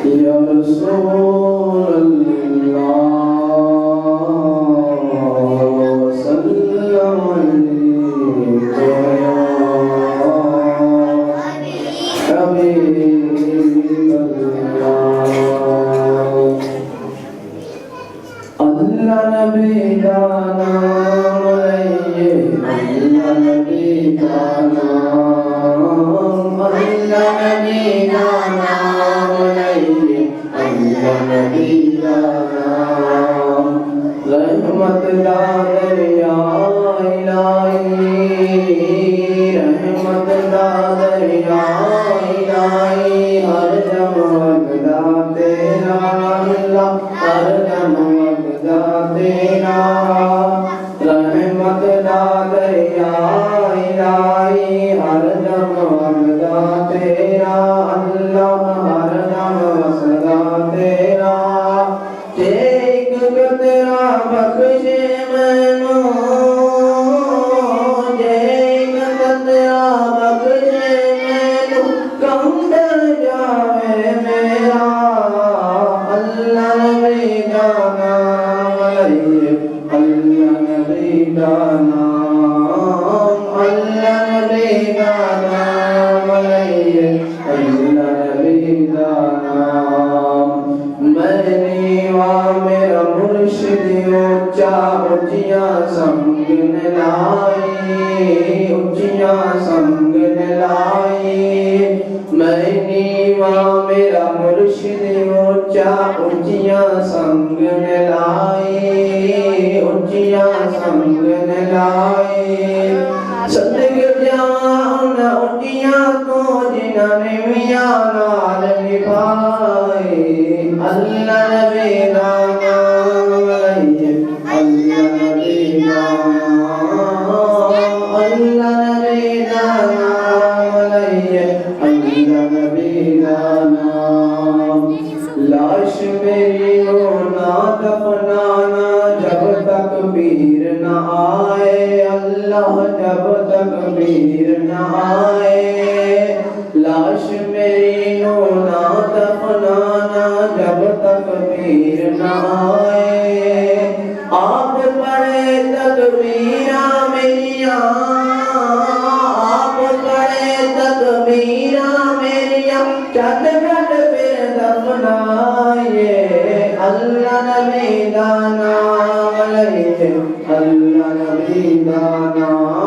یا رسول اللہ صلی علیک یا حبیب اللہ اللہ نبی کا نام لئیے اللہ نبی کا نام اللہ نبی کا نام لئیے اللہ نبی کا نام رحمت دا دریا الہی رحمت دا دریا الہی ہر دم وقدا تیرا اللہ ہر دم وقدا تیرا رحمت دا دریا الہی ہر دم وقدا تیرا اللہ ہر دم وقدا تیرا ایک قطرہ بخشے مینو ایک قطرہ بخشے مینو کم ڈر جائے میرا اللہ نبی کا نام لئیے اللہ نبی کا نام اللہ نبی کا نام لئیے اللہ نبی کا نام میں نیوا میرا مرشد اونچا اونچیاں سنگ نے لائی اونچیاں سنگ نے لائی میں نیوا میرا مرشد اونچا اونچیاں سنگ نے لائی اونچیاں سنگ نے لائی صدق جان اونچیاں تو جنہاں نے میاں نال نبھائے اللہ نبی کا نام لئیے اللہ نبی کا نام اللہ نبی کا نام لئیے اللہ نبی کا نام لاش میری رو نہ دفنانا جب تک پیر نہ آئے اللہ جب تک پیر نہ آئے لاش میری رو نہ دفنانا جب تک پیر نہ آئے آپ پڑھے تکبیراں میریاں آپ پڑھے تکبیراں میریاں چند گھٹ پھر دفنائیے اللہ نبی کا نام لئیے اللہ نبی کا نام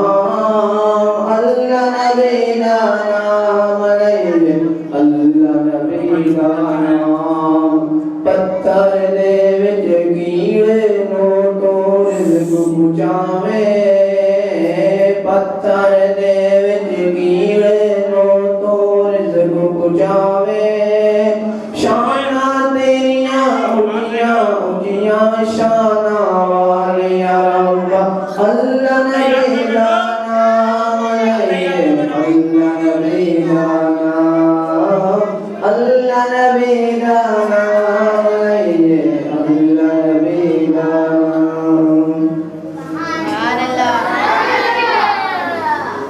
اللہ نبی کا نام لئیے اللہ نبی کا نام پتھر دے وچ کیڑے نو تو رزق پہنچاوے پتھر دے وچ کیڑے نو تو رزق پہنچاوے شاناں تیریاں اونچیاں اونچیاں شان